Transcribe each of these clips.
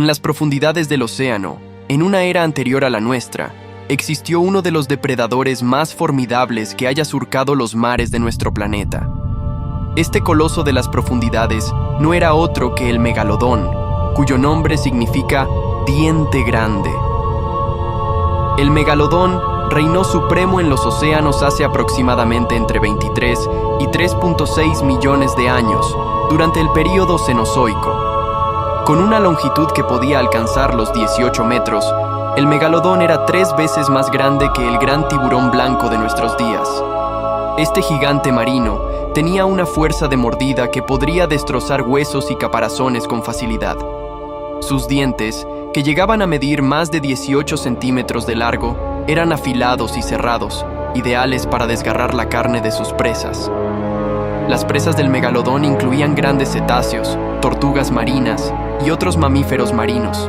En las profundidades del océano, en una era anterior a la nuestra, existió uno de los depredadores más formidables que haya surcado los mares de nuestro planeta. Este coloso de las profundidades no era otro que el megalodón, cuyo nombre significa diente grande. El megalodón reinó supremo en los océanos hace aproximadamente entre 23 y 3.6 millones de años, durante el período Cenozoico. Con una longitud que podía alcanzar los 18 metros, el megalodón era 3 veces más grande que el gran tiburón blanco de nuestros días. Este gigante marino tenía una fuerza de mordida que podría destrozar huesos y caparazones con facilidad. Sus dientes, que llegaban a medir más de 18 centímetros de largo, eran afilados y cerrados, ideales para desgarrar la carne de sus presas. Las presas del megalodón incluían grandes cetáceos, tortugas marinas y otros mamíferos marinos.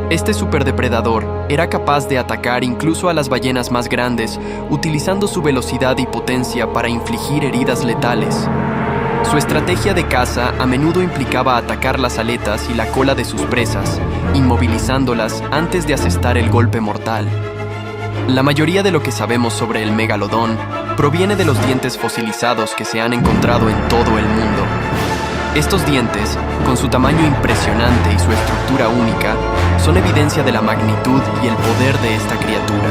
Este superdepredador era capaz de atacar incluso a las ballenas más grandes, utilizando su velocidad y potencia para infligir heridas letales. Su estrategia de caza a menudo implicaba atacar las aletas y la cola de sus presas, inmovilizándolas antes de asestar el golpe mortal. La mayoría de lo que sabemos sobre el megalodón proviene de los dientes fosilizados que se han encontrado en todo el mundo. Estos dientes, con su tamaño impresionante y su estructura única, son evidencia de la magnitud y el poder de esta criatura.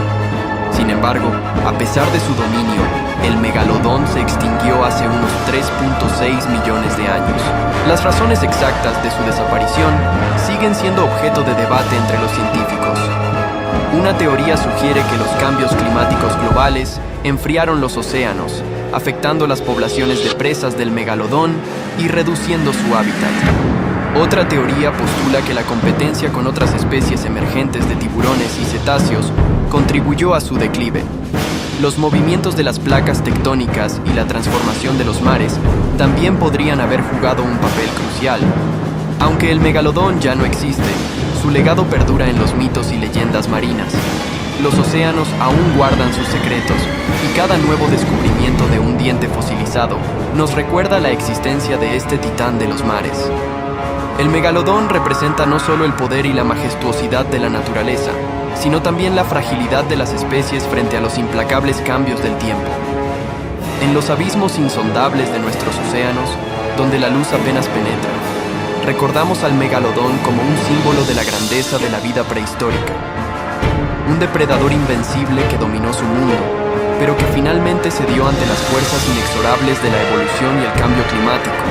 Sin embargo, a pesar de su dominio, el megalodón se extinguió hace unos 3.6 millones de años. Las razones exactas de su desaparición siguen siendo objeto de debate entre los científicos. Una teoría sugiere que los cambios climáticos globales enfriaron los océanos, afectando las poblaciones de presas del megalodón y reduciendo su hábitat. Otra teoría postula que la competencia con otras especies emergentes de tiburones y cetáceos contribuyó a su declive. Los movimientos de las placas tectónicas y la transformación de los mares también podrían haber jugado un papel crucial. Aunque el megalodón ya no existe, su legado perdura en los mitos y leyendas marinas. Los océanos aún guardan sus secretos, y cada nuevo descubrimiento de un diente fosilizado nos recuerda la existencia de este titán de los mares. El megalodón representa no solo el poder y la majestuosidad de la naturaleza, sino también la fragilidad de las especies frente a los implacables cambios del tiempo. En los abismos insondables de nuestros océanos, donde la luz apenas penetra, recordamos al megalodón como un símbolo de la grandeza de la vida prehistórica. Un depredador invencible que dominó su mundo, pero que finalmente cedió ante las fuerzas inexorables de la evolución y el cambio climático.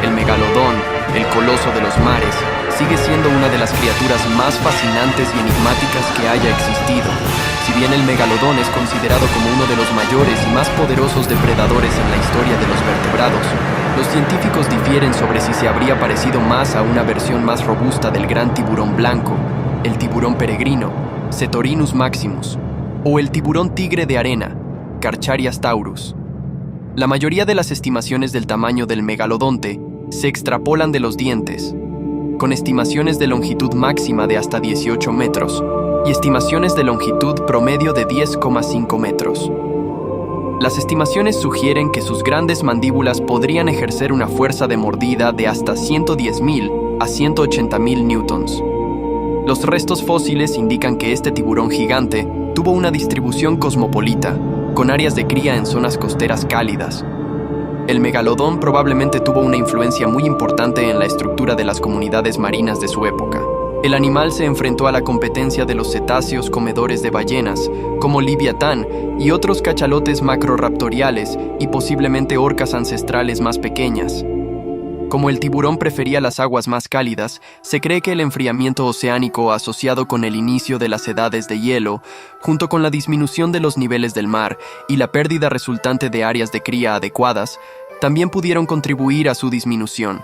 El megalodón, el coloso de los mares, sigue siendo una de las criaturas más fascinantes y enigmáticas que haya existido. Si bien el megalodón es considerado como uno de los mayores y más poderosos depredadores en la historia de los vertebrados, los científicos difieren sobre si se habría parecido más a una versión más robusta del gran tiburón blanco, el tiburón peregrino, Cetorinus maximus, o el tiburón tigre de arena, Carcharias taurus. La mayoría de las estimaciones del tamaño del megalodonte se extrapolan de los dientes, con estimaciones de longitud máxima de hasta 18 metros y estimaciones de longitud promedio de 10,5 metros. Las estimaciones sugieren que sus grandes mandíbulas podrían ejercer una fuerza de mordida de hasta 110.000 a 180.000 newtons. Los restos fósiles indican que este tiburón gigante tuvo una distribución cosmopolita, con áreas de cría en zonas costeras cálidas. El megalodón probablemente tuvo una influencia muy importante en la estructura de las comunidades marinas de su época. El animal se enfrentó a la competencia de los cetáceos comedores de ballenas, como Liviatán y otros cachalotes macroraptoriales y posiblemente orcas ancestrales más pequeñas. Como el tiburón prefería las aguas más cálidas, se cree que el enfriamiento oceánico asociado con el inicio de las edades de hielo, junto con la disminución de los niveles del mar y la pérdida resultante de áreas de cría adecuadas, también pudieron contribuir a su disminución.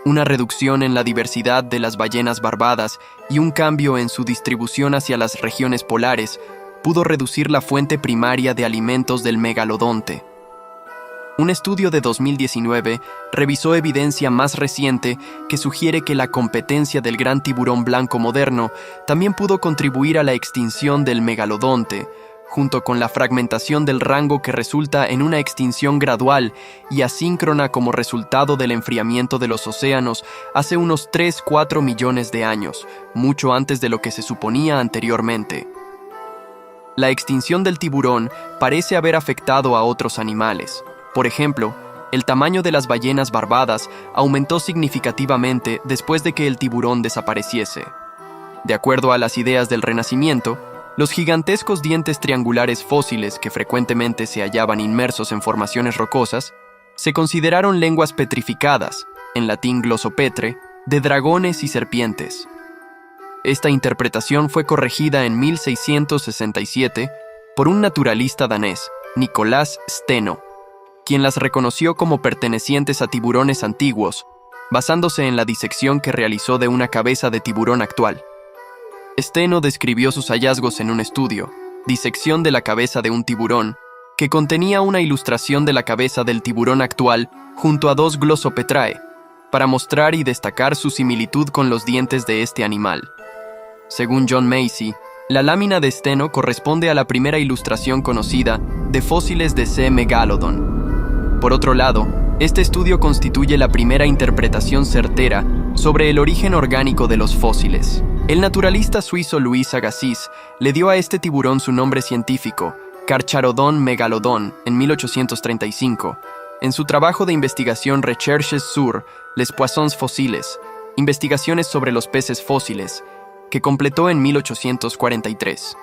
Una reducción en la diversidad de las ballenas barbadas y un cambio en su distribución hacia las regiones polares pudo reducir la fuente primaria de alimentos del megalodonte. Un estudio de 2019 revisó evidencia más reciente que sugiere que la competencia del gran tiburón blanco moderno también pudo contribuir a la extinción del megalodonte, junto con la fragmentación del rango que resulta en una extinción gradual y asíncrona como resultado del enfriamiento de los océanos hace unos 3-4 millones de años, mucho antes de lo que se suponía anteriormente. La extinción del tiburón parece haber afectado a otros animales. Por ejemplo, el tamaño de las ballenas barbadas aumentó significativamente después de que el tiburón desapareciese. De acuerdo a las ideas del Renacimiento, los gigantescos dientes triangulares fósiles que frecuentemente se hallaban inmersos en formaciones rocosas se consideraron lenguas petrificadas, en latín glossopetre, de dragones y serpientes. Esta interpretación fue corregida en 1667 por un naturalista danés, Nicolás Steno, quien las reconoció como pertenecientes a tiburones antiguos, basándose en la disección que realizó de una cabeza de tiburón actual. Steno describió sus hallazgos en un estudio, Disección de la cabeza de un tiburón, que contenía una ilustración de la cabeza del tiburón actual junto a 2 glossopetrae, para mostrar y destacar su similitud con los dientes de este animal. Según John Macy, la lámina de Steno corresponde a la primera ilustración conocida de fósiles de C. megalodon. Por otro lado, este estudio constituye la primera interpretación certera sobre el origen orgánico de los fósiles. El naturalista suizo Louis Agassiz le dio a este tiburón su nombre científico, Carcharodon megalodon, en 1835, en su trabajo de investigación Recherches sur les poissons fossiles, investigaciones sobre los peces fósiles, que completó en 1843.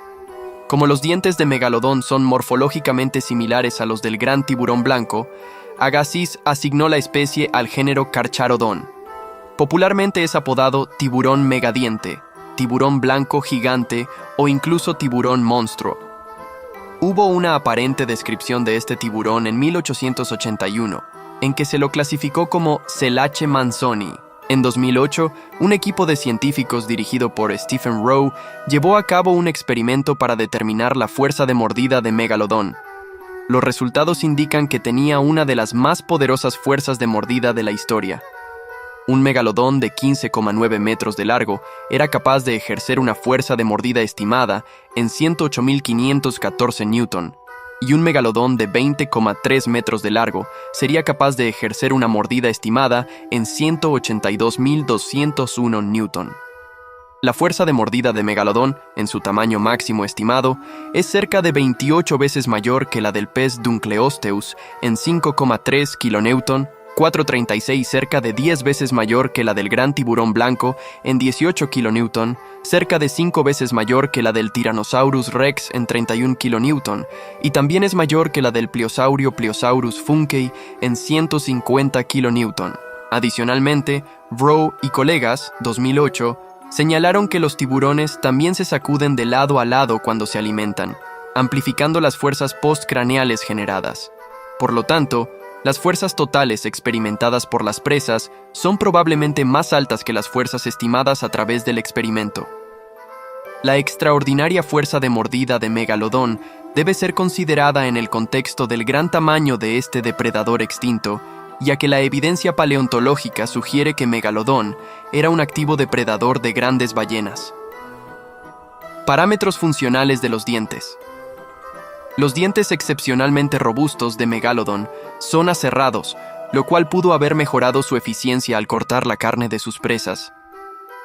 Como los dientes de megalodón son morfológicamente similares a los del gran tiburón blanco, Agassiz asignó la especie al género Carcharodon. Popularmente es apodado tiburón megadiente, tiburón blanco gigante o incluso tiburón monstruo. Hubo una aparente descripción de este tiburón en 1881, en que se lo clasificó como Selache manzoni. En 2008, un equipo de científicos dirigido por Stephen Rowe llevó a cabo un experimento para determinar la fuerza de mordida de megalodón. Los resultados indican que tenía una de las más poderosas fuerzas de mordida de la historia. Un megalodón de 15,9 metros de largo era capaz de ejercer una fuerza de mordida estimada en 108.514 newton, y un megalodón de 20,3 metros de largo sería capaz de ejercer una mordida estimada en 182.201 newton. La fuerza de mordida de megalodón, en su tamaño máximo estimado, es cerca de 28 veces mayor que la del pez Dunkleosteus en 5,3 kilonewton, 436 cerca de 10 veces mayor que la del gran tiburón blanco en 18 kilonewton, cerca de 5 veces mayor que la del Tyrannosaurus rex en 31 kilonewton, y también es mayor que la del Pliosaurus funkei en 150 kilonewton. Adicionalmente, Rowe y colegas, 2008, señalaron que los tiburones también se sacuden de lado a lado cuando se alimentan, amplificando las fuerzas postcraneales generadas. Por lo tanto, las fuerzas totales experimentadas por las presas son probablemente más altas que las fuerzas estimadas a través del experimento. La extraordinaria fuerza de mordida de megalodón debe ser considerada en el contexto del gran tamaño de este depredador extinto, ya que la evidencia paleontológica sugiere que megalodón era un activo depredador de grandes ballenas. Parámetros funcionales de los dientes. Los dientes excepcionalmente robustos de megalodón son aserrados, lo cual pudo haber mejorado su eficiencia al cortar la carne de sus presas.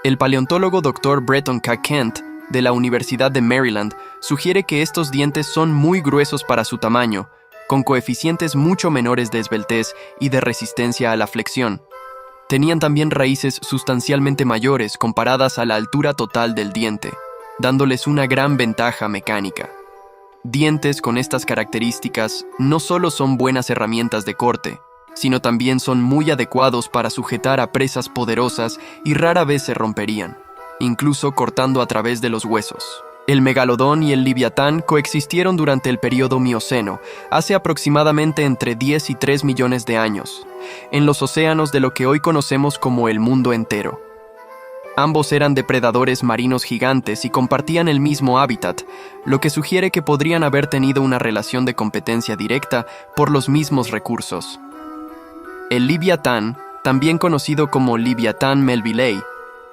El paleontólogo Dr. Breton K. Kent, de la Universidad de Maryland, sugiere que estos dientes son muy gruesos para su tamaño, con coeficientes mucho menores de esbeltez y de resistencia a la flexión. Tenían también raíces sustancialmente mayores comparadas a la altura total del diente, dándoles una gran ventaja mecánica. Dientes con estas características no solo son buenas herramientas de corte, sino también son muy adecuados para sujetar a presas poderosas y rara vez se romperían, incluso cortando a través de los huesos. El megalodón y el liviatán coexistieron durante el período Mioceno, hace aproximadamente entre 10 y 3 millones de años, en los océanos de lo que hoy conocemos como el mundo entero. Ambos eran depredadores marinos gigantes y compartían el mismo hábitat, lo que sugiere que podrían haber tenido una relación de competencia directa por los mismos recursos. El liviatán, también conocido como Liviatán melvillei,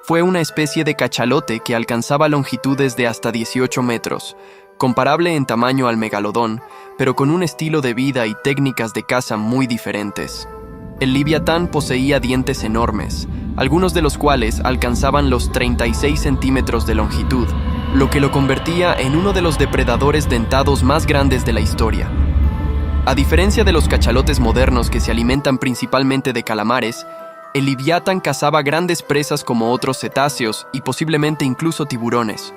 fue una especie de cachalote que alcanzaba longitudes de hasta 18 metros, comparable en tamaño al megalodón, pero con un estilo de vida y técnicas de caza muy diferentes. El Leviatán poseía dientes enormes, algunos de los cuales alcanzaban los 36 centímetros de longitud, lo que lo convertía en uno de los depredadores dentados más grandes de la historia. A diferencia de los cachalotes modernos que se alimentan principalmente de calamares, el Leviatán cazaba grandes presas como otros cetáceos y posiblemente incluso tiburones.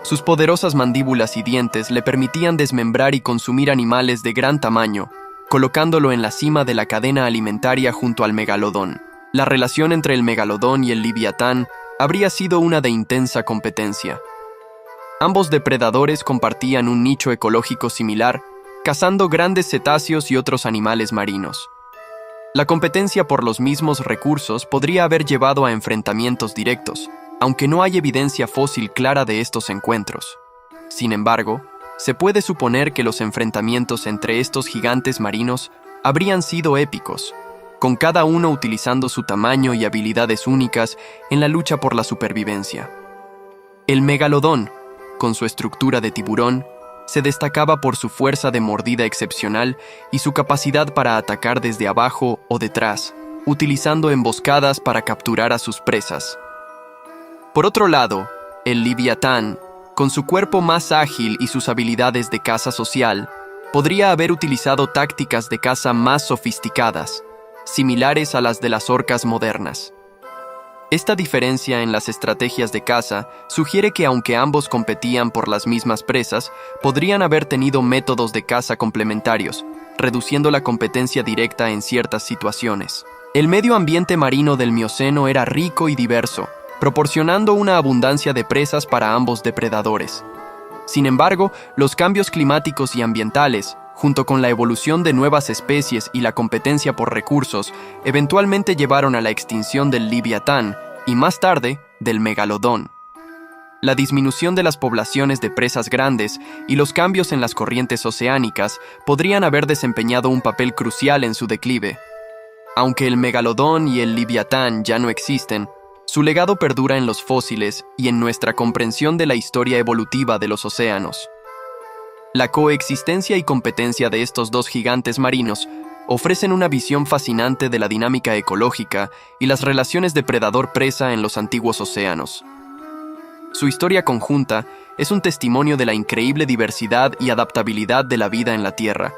Sus poderosas mandíbulas y dientes le permitían desmembrar y consumir animales de gran tamaño, colocándolo en la cima de la cadena alimentaria junto al megalodón. La relación entre el megalodón y el Leviatán habría sido una de intensa competencia. Ambos depredadores compartían un nicho ecológico similar, cazando grandes cetáceos y otros animales marinos. La competencia por los mismos recursos podría haber llevado a enfrentamientos directos, aunque no hay evidencia fósil clara de estos encuentros. Sin embargo, se puede suponer que los enfrentamientos entre estos gigantes marinos habrían sido épicos, con cada uno utilizando su tamaño y habilidades únicas en la lucha por la supervivencia. El megalodón, con su estructura de tiburón, se destacaba por su fuerza de mordida excepcional y su capacidad para atacar desde abajo o detrás, utilizando emboscadas para capturar a sus presas. Por otro lado, el Leviatán, con su cuerpo más ágil y sus habilidades de caza social, podría haber utilizado tácticas de caza más sofisticadas, similares a las de las orcas modernas. Esta diferencia en las estrategias de caza sugiere que aunque ambos competían por las mismas presas, podrían haber tenido métodos de caza complementarios, reduciendo la competencia directa en ciertas situaciones. El medio ambiente marino del Mioceno era rico y diverso, proporcionando una abundancia de presas para ambos depredadores. Sin embargo, los cambios climáticos y ambientales, junto con la evolución de nuevas especies y la competencia por recursos, eventualmente llevaron a la extinción del Leviatán y más tarde del megalodón. La disminución de las poblaciones de presas grandes y los cambios en las corrientes oceánicas podrían haber desempeñado un papel crucial en su declive. Aunque el megalodón y el Leviatán ya no existen, su legado perdura en los fósiles y en nuestra comprensión de la historia evolutiva de los océanos. La coexistencia y competencia de estos dos gigantes marinos ofrecen una visión fascinante de la dinámica ecológica y las relaciones depredador-presa en los antiguos océanos. Su historia conjunta es un testimonio de la increíble diversidad y adaptabilidad de la vida en la Tierra,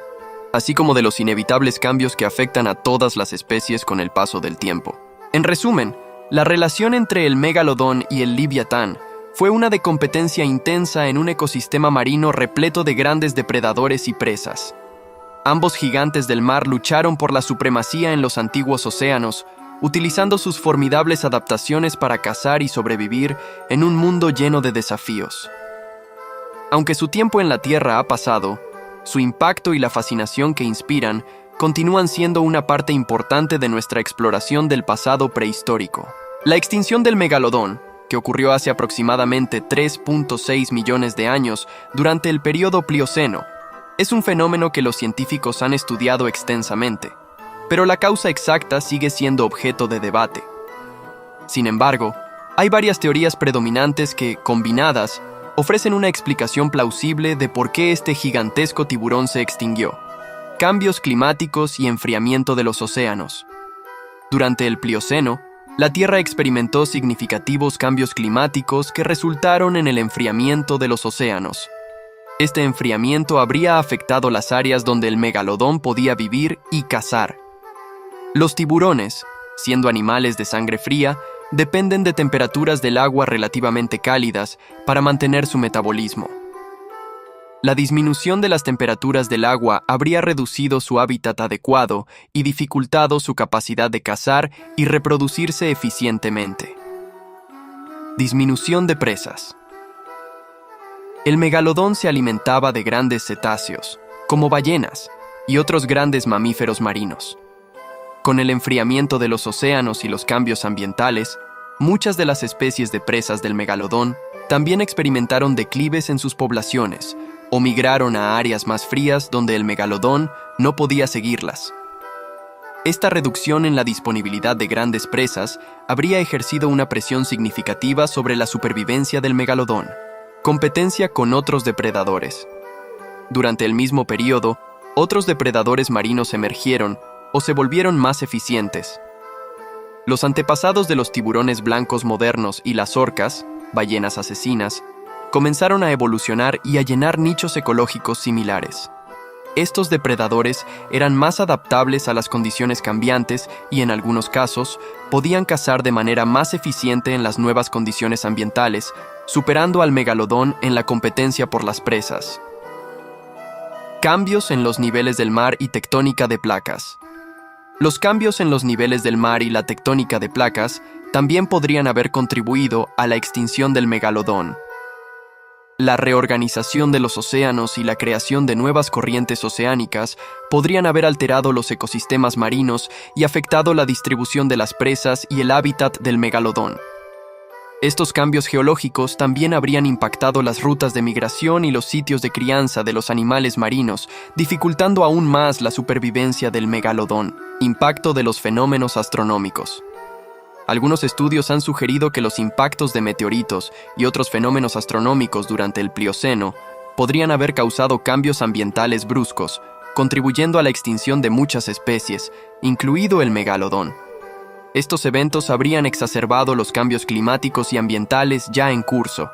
así como de los inevitables cambios que afectan a todas las especies con el paso del tiempo. En resumen, la relación entre el megalodón y el Leviatán fue una de competencia intensa en un ecosistema marino repleto de grandes depredadores y presas. Ambos gigantes del mar lucharon por la supremacía en los antiguos océanos, utilizando sus formidables adaptaciones para cazar y sobrevivir en un mundo lleno de desafíos. Aunque su tiempo en la Tierra ha pasado, su impacto y la fascinación que inspiran continúan siendo una parte importante de nuestra exploración del pasado prehistórico. La extinción del megalodón, que ocurrió hace aproximadamente 3.6 millones de años durante el período Plioceno, es un fenómeno que los científicos han estudiado extensamente, pero la causa exacta sigue siendo objeto de debate. Sin embargo, hay varias teorías predominantes que, combinadas, ofrecen una explicación plausible de por qué este gigantesco tiburón se extinguió: cambios climáticos y enfriamiento de los océanos. Durante el Plioceno, la Tierra experimentó significativos cambios climáticos que resultaron en el enfriamiento de los océanos. Este enfriamiento habría afectado las áreas donde el megalodón podía vivir y cazar. Los tiburones, siendo animales de sangre fría, dependen de temperaturas del agua relativamente cálidas para mantener su metabolismo. La disminución de las temperaturas del agua habría reducido su hábitat adecuado y dificultado su capacidad de cazar y reproducirse eficientemente. Disminución de presas. El megalodón se alimentaba de grandes cetáceos, como ballenas, y otros grandes mamíferos marinos. Con el enfriamiento de los océanos y los cambios ambientales, muchas de las especies de presas del megalodón también experimentaron declives en sus poblaciones, o migraron a áreas más frías donde el megalodón no podía seguirlas. Esta reducción en la disponibilidad de grandes presas habría ejercido una presión significativa sobre la supervivencia del megalodón. Competencia con otros depredadores. Durante el mismo periodo, otros depredadores marinos emergieron o se volvieron más eficientes. Los antepasados de los tiburones blancos modernos y las orcas, ballenas asesinas, comenzaron a evolucionar y a llenar nichos ecológicos similares. Estos depredadores eran más adaptables a las condiciones cambiantes y, en algunos casos, podían cazar de manera más eficiente en las nuevas condiciones ambientales, superando al megalodón en la competencia por las presas. Cambios en los niveles del mar y tectónica de placas. Los cambios en los niveles del mar y la tectónica de placas también podrían haber contribuido a la extinción del megalodón. La reorganización de los océanos y la creación de nuevas corrientes oceánicas podrían haber alterado los ecosistemas marinos y afectado la distribución de las presas y el hábitat del megalodón. Estos cambios geológicos también habrían impactado las rutas de migración y los sitios de crianza de los animales marinos, dificultando aún más la supervivencia del megalodón. Impacto de los fenómenos astronómicos. Algunos estudios han sugerido que los impactos de meteoritos y otros fenómenos astronómicos durante el Plioceno podrían haber causado cambios ambientales bruscos, contribuyendo a la extinción de muchas especies, incluido el megalodón. Estos eventos habrían exacerbado los cambios climáticos y ambientales ya en curso.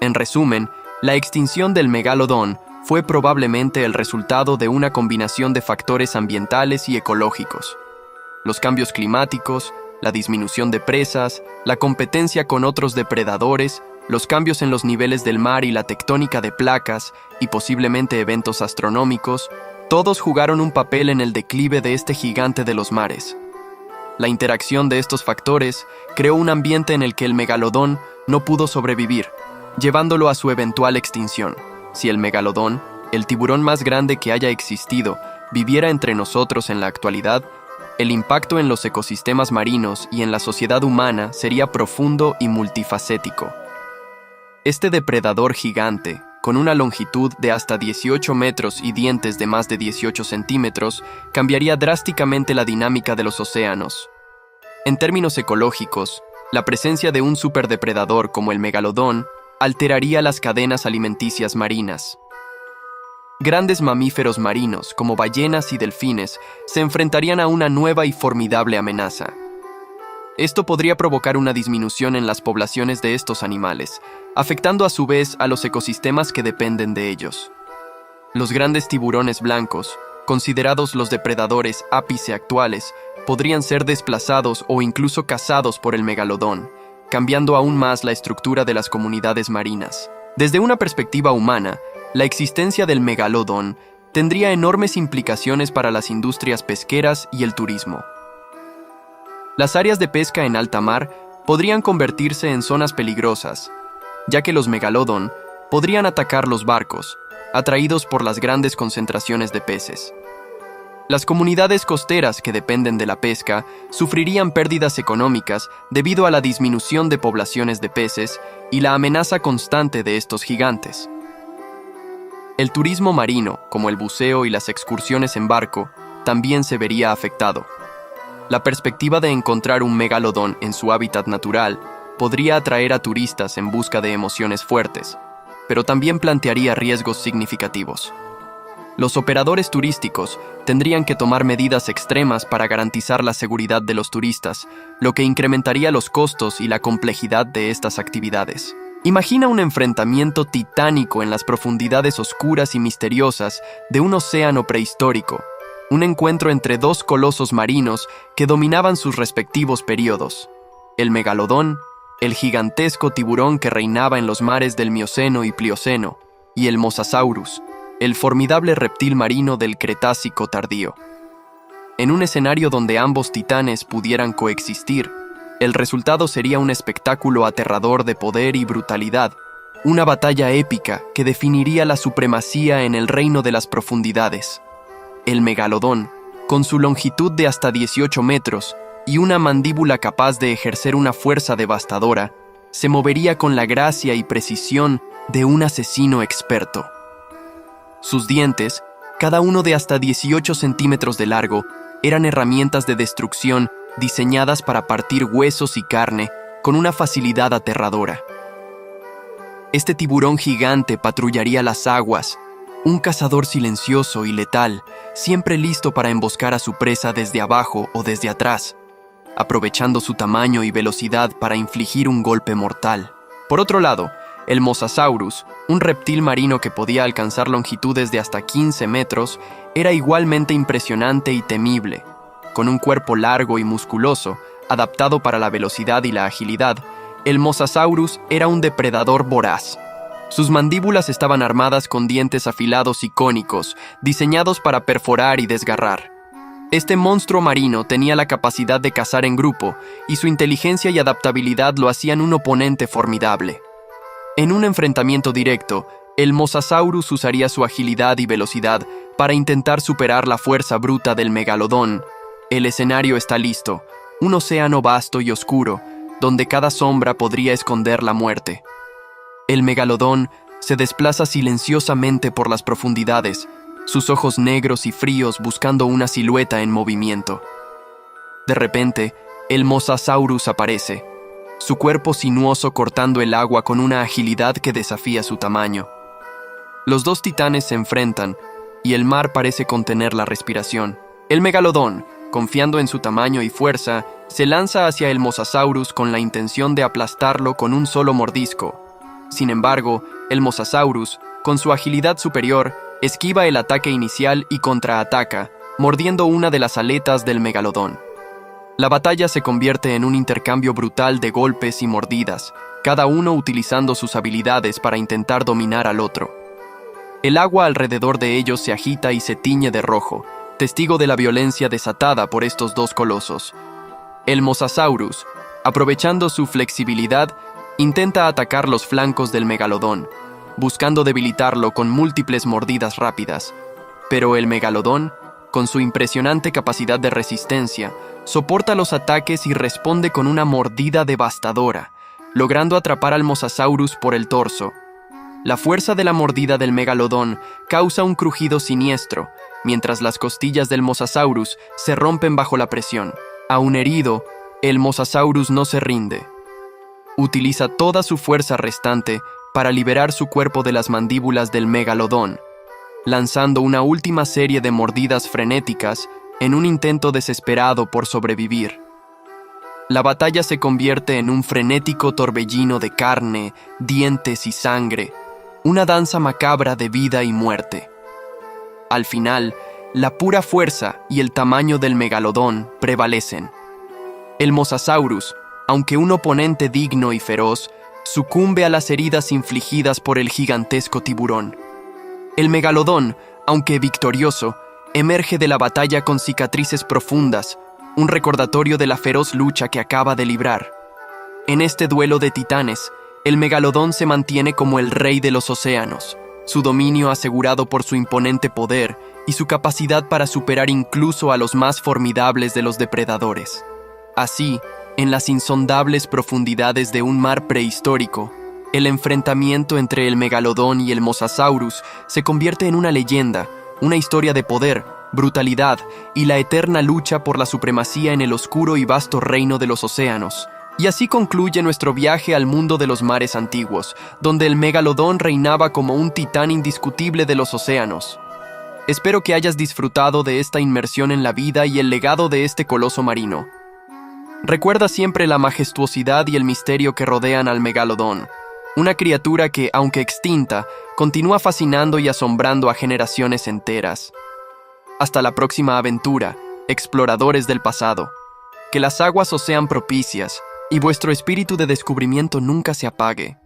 En resumen, la extinción del megalodón fue probablemente el resultado de una combinación de factores ambientales y ecológicos. Los cambios climáticos, la disminución de presas, la competencia con otros depredadores, los cambios en los niveles del mar y la tectónica de placas, y posiblemente eventos astronómicos, todos jugaron un papel en el declive de este gigante de los mares. La interacción de estos factores creó un ambiente en el que el megalodón no pudo sobrevivir, llevándolo a su eventual extinción. Si el megalodón, el tiburón más grande que haya existido, viviera entre nosotros en la actualidad, el impacto en los ecosistemas marinos y en la sociedad humana sería profundo y multifacético. Este depredador gigante, con una longitud de hasta 18 metros y dientes de más de 18 centímetros, cambiaría drásticamente la dinámica de los océanos. En términos ecológicos, la presencia de un superdepredador como el megalodón alteraría las cadenas alimenticias marinas. Grandes mamíferos marinos, como ballenas y delfines, se enfrentarían a una nueva y formidable amenaza. Esto podría provocar una disminución en las poblaciones de estos animales, afectando a su vez a los ecosistemas que dependen de ellos. Los grandes tiburones blancos, considerados los depredadores ápice actuales, podrían ser desplazados o incluso cazados por el megalodón, cambiando aún más la estructura de las comunidades marinas. Desde una perspectiva humana, la existencia del megalodón tendría enormes implicaciones para las industrias pesqueras y el turismo. Las áreas de pesca en alta mar podrían convertirse en zonas peligrosas, ya que los megalodón podrían atacar los barcos, atraídos por las grandes concentraciones de peces. Las comunidades costeras que dependen de la pesca sufrirían pérdidas económicas debido a la disminución de poblaciones de peces y la amenaza constante de estos gigantes. El turismo marino, como el buceo y las excursiones en barco, también se vería afectado. La perspectiva de encontrar un megalodón en su hábitat natural podría atraer a turistas en busca de emociones fuertes, pero también plantearía riesgos significativos. Los operadores turísticos tendrían que tomar medidas extremas para garantizar la seguridad de los turistas, lo que incrementaría los costos y la complejidad de estas actividades. Imagina un enfrentamiento titánico en las profundidades oscuras y misteriosas de un océano prehistórico, un encuentro entre dos colosos marinos que dominaban sus respectivos periodos: el megalodón, el gigantesco tiburón que reinaba en los mares del Mioceno y Plioceno, y el Mosasaurus, el formidable reptil marino del Cretácico tardío. En un escenario donde ambos titanes pudieran coexistir, el resultado sería un espectáculo aterrador de poder y brutalidad, una batalla épica que definiría la supremacía en el reino de las profundidades. El megalodón, con su longitud de hasta 18 metros y una mandíbula capaz de ejercer una fuerza devastadora, se movería con la gracia y precisión de un asesino experto. Sus dientes, cada uno de hasta 18 centímetros de largo, eran herramientas de destrucción diseñadas para partir huesos y carne con una facilidad aterradora. Este tiburón gigante patrullaría las aguas, un cazador silencioso y letal, siempre listo para emboscar a su presa desde abajo o desde atrás, aprovechando su tamaño y velocidad para infligir un golpe mortal. Por otro lado, el Mosasaurus, un reptil marino que podía alcanzar longitudes de hasta 15 metros, era igualmente impresionante y temible. Con un cuerpo largo y musculoso, adaptado para la velocidad y la agilidad, el Mosasaurus era un depredador voraz. Sus mandíbulas estaban armadas con dientes afilados y cónicos, diseñados para perforar y desgarrar. Este monstruo marino tenía la capacidad de cazar en grupo, y su inteligencia y adaptabilidad lo hacían un oponente formidable. En un enfrentamiento directo, el Mosasaurus usaría su agilidad y velocidad para intentar superar la fuerza bruta del megalodón. El escenario está listo, un océano vasto y oscuro, donde cada sombra podría esconder la muerte. El megalodón se desplaza silenciosamente por las profundidades, sus ojos negros y fríos buscando una silueta en movimiento. De repente, el Mosasaurus aparece, su cuerpo sinuoso cortando el agua con una agilidad que desafía su tamaño. Los dos titanes se enfrentan, y el mar parece contener la respiración. El megalodón, confiando en su tamaño y fuerza, se lanza hacia el Mosasaurus con la intención de aplastarlo con un solo mordisco. Sin embargo, el Mosasaurus, con su agilidad superior, esquiva el ataque inicial y contraataca, mordiendo una de las aletas del megalodón. La batalla se convierte en un intercambio brutal de golpes y mordidas, cada uno utilizando sus habilidades para intentar dominar al otro. El agua alrededor de ellos se agita y se tiñe de rojo, testigo de la violencia desatada por estos dos colosos. El Mosasaurus, aprovechando su flexibilidad, intenta atacar los flancos del megalodón, buscando debilitarlo con múltiples mordidas rápidas. Pero el megalodón, con su impresionante capacidad de resistencia, soporta los ataques y responde con una mordida devastadora, logrando atrapar al Mosasaurus por el torso. La fuerza de la mordida del megalodón causa un crujido siniestro, mientras las costillas del Mosasaurus se rompen bajo la presión. Aún herido, el Mosasaurus no se rinde. Utiliza toda su fuerza restante para liberar su cuerpo de las mandíbulas del megalodón, lanzando una última serie de mordidas frenéticas en un intento desesperado por sobrevivir. La batalla se convierte en un frenético torbellino de carne, dientes y sangre, una danza macabra de vida y muerte. Al final, la pura fuerza y el tamaño del megalodón prevalecen. El Mosasaurus, aunque un oponente digno y feroz, sucumbe a las heridas infligidas por el gigantesco tiburón. El megalodón, aunque victorioso, emerge de la batalla con cicatrices profundas, un recordatorio de la feroz lucha que acaba de librar. En este duelo de titanes, el megalodón se mantiene como el rey de los océanos, su dominio asegurado por su imponente poder y su capacidad para superar incluso a los más formidables de los depredadores. Así, en las insondables profundidades de un mar prehistórico, el enfrentamiento entre el megalodón y el Mosasaurus se convierte en una leyenda, una historia de poder, brutalidad y la eterna lucha por la supremacía en el oscuro y vasto reino de los océanos. Y así concluye nuestro viaje al mundo de los mares antiguos, donde el megalodón reinaba como un titán indiscutible de los océanos. Espero que hayas disfrutado de esta inmersión en la vida y el legado de este coloso marino. Recuerda siempre la majestuosidad y el misterio que rodean al megalodón, una criatura que, aunque extinta, continúa fascinando y asombrando a generaciones enteras. Hasta la próxima aventura, exploradores del pasado. Que las aguas os sean propicias y vuestro espíritu de descubrimiento nunca se apague.